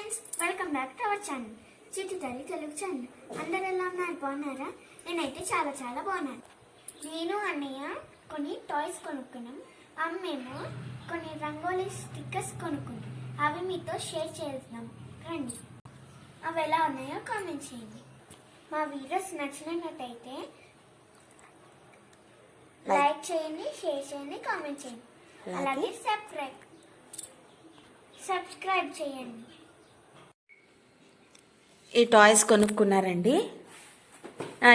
Friends, welcome back to our channel చిట్టి తల్లి Telugu channel. అందరు ఎలా ఉన్నారు? బాగున్నారా? నేనైతే చాలా చాలా బాగున్నాను. నేను అన్నయ్య కొన్ని టాయ్స్ కొనుక్కున్నాం. అమ్మేమో కొన్ని రంగోలీ స్టిక్కర్స్ కొనుక్కున్నాం. అవి మీతో షేర్ చేద్దాం రండి. అవి ఎలా ఉన్నాయో కామెంట్ చేయండి. మా వీడియోస్ నచ్చినట్టయితే లైక్ చేయండి, షేర్ చేయండి, కామెంట్ చేయండి. అలాగే సబ్స్క్రైబ్ చేయండి. ఈ టాయ్స్ కొనుక్కున్నారండి.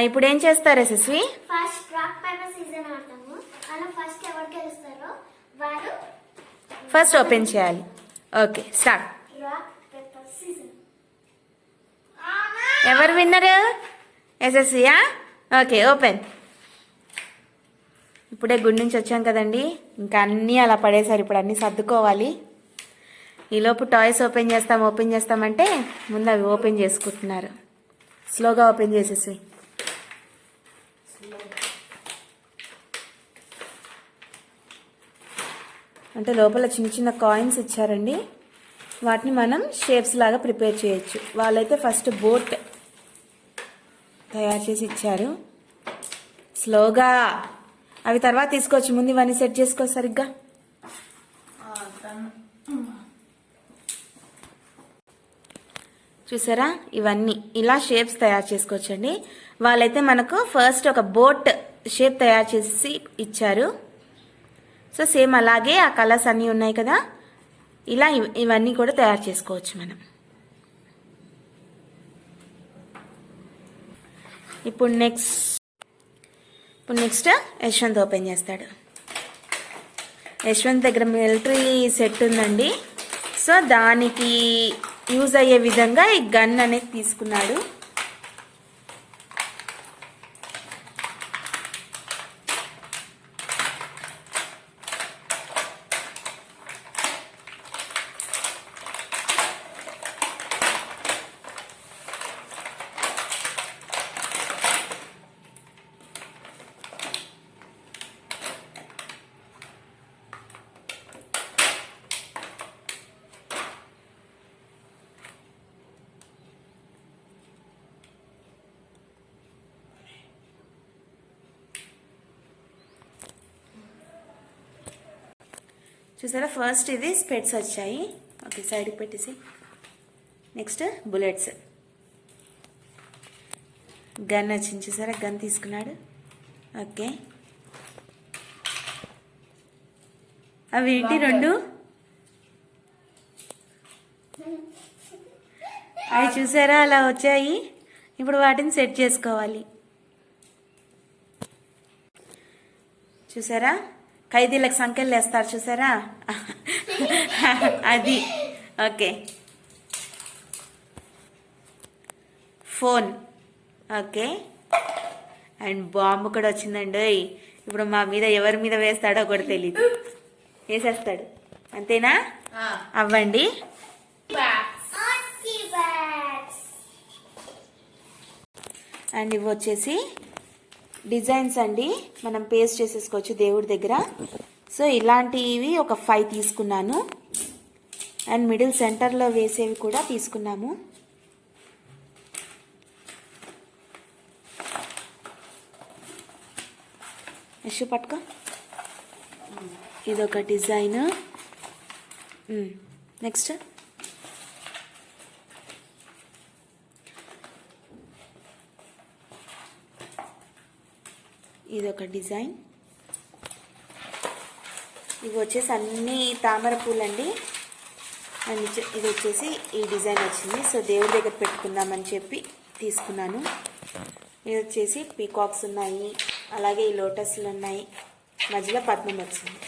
ఇప్పుడు ఏం చేస్తారు Yashasvi? First rock paper season ఆడతాము. అలా ఫస్ట్ ఎవరు గెలుస్తారో వారు ఫస్ట్ ఓపెన్ చేయాలి. Okay, start. Rock paper season. ఎవరు విన్నరు? యశస్వియా? Okay, open. ఇప్పుడే గుడి నుంచి వచ్చాం కదండి, ఇంకా అన్నీ అలా పడేసారు. ఇప్పుడు అన్నీ సర్దుకోవాలి. ఈలోపు టాయ్స్ ఓపెన్ చేస్తామంటే ముందు అవి ఓపెన్ చేసుకుంటున్నారు. స్లోగా ఓపెన్ చేసేసి. అంటే లోపల చిన్న చిన్న కాయిన్స్ ఇచ్చారండి. వాటిని మనం షేప్స్ లాగా ప్రిపేర్ చేయొచ్చు. వాళ్ళైతే ఫస్ట్ బోట్ తయారు చేసి ఇచ్చారు. స్లోగా అవి తర్వాత తీసుకోవచ్చు. ముందు ఇవన్నీ సెట్ చేసుకో సరిగ్గా. చూసారా, ఇవన్నీ ఇలా షేప్స్ తయారు చేసుకోవచ్చండి. వాళ్ళైతే మనకు ఫస్ట్ ఒక బోట్ షేప్ తయారు చేసి ఇచ్చారు. సో సేమ్ అలాగే ఆ కలర్స్ అన్నీ ఉన్నాయి కదా, ఇలా ఇవన్నీ కూడా తయారు చేసుకోవచ్చు మనం. ఇప్పుడు నెక్స్ట్ యశ్వంత్ ఓపెన్ చేస్తాడు. యశ్వంత్ దగ్గర మిలిటరీ సెట్ ఉందండి. సో దానికి యూజ్ అయ్యే విధంగా ఈ గన్ అనేది తీసుకున్నాడు. చూసారా, ఫస్ట్ ఇది స్పెట్స్ వచ్చాయి. ఓకే, సైడ్కి పెట్టేసి. Next bullets. గన్ వచ్చింది. చూసారా, గన్ తీసుకున్నాడు. ఓకే, అవి ఏంటి రెండు? అవి చూసారా అలా వచ్చాయి. ఇప్పుడు వాటిని సెట్ చేసుకోవాలి. చూసారా, ఖైదీలకు సంఖ్యలు వేస్తారు చూసారా, అది. Okay, phone. Okay, and bomb కూడా వచ్చిందండి. ఇప్పుడు మా మీద ఎవరి మీద వేస్తాడో కూడా తెలీదు, వేసేస్తాడు. అంతేనా? అవ్వండి. అండ్ ఇవి వచ్చేసి డిజైన్స్ అండి, మనం పేస్ట్ చేసేసుకోవచ్చు దేవుడి దగ్గర. సో ఇలాంటివి ఒక 5 తీసుకున్నాను. అండ్ మిడిల్ సెంటర్లో వేసేవి కూడా తీసుకున్నాము. యశు పట్టుకో. ఇదొక డిజైన్. నెక్స్ట్ ఇదొక డిజైన్. ఇవి వచ్చేసి అన్ని తామర పూలండి. అండ్ ఇది వచ్చేసి ఈ డిజైన్ వచ్చింది. సో దేవుడి దగ్గర పెట్టుకుందామని చెప్పి తీసుకున్నాను. ఇది వచ్చేసి పీకాక్స్ ఉన్నాయి, అలాగే ఈ లోటస్లు ఉన్నాయి, మధ్యలో పద్మం వచ్చింది.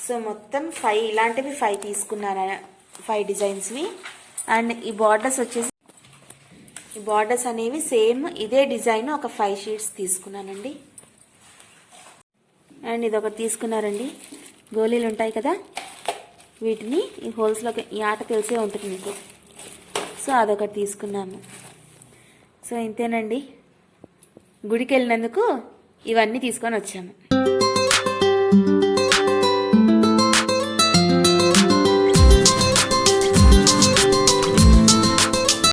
సో మొత్తం 5 ఇలాంటివి 5 తీసుకున్నాను, 5 డిజైన్స్వి. అండ్ ఈ బార్డర్స్ వచ్చేసి, ఈ బార్డర్స్ అనేవి సేమ్ ఇదే డిజైన్ ఒక 5 షీట్స్ తీసుకున్నానండి. అండ్ ఇది ఒకటి తీసుకున్నారండి, గోళీలు ఉంటాయి కదా, వీటిని ఈ హోల్స్లోకి, ఈ ఆట తెలిసే ఉంటుంది మీకు. సో అదొకటి తీసుకున్నాము. సో ఇంతేనండి, గుడికి వెళ్ళినందుకు ఇవన్నీ తీసుకొని వచ్చాము.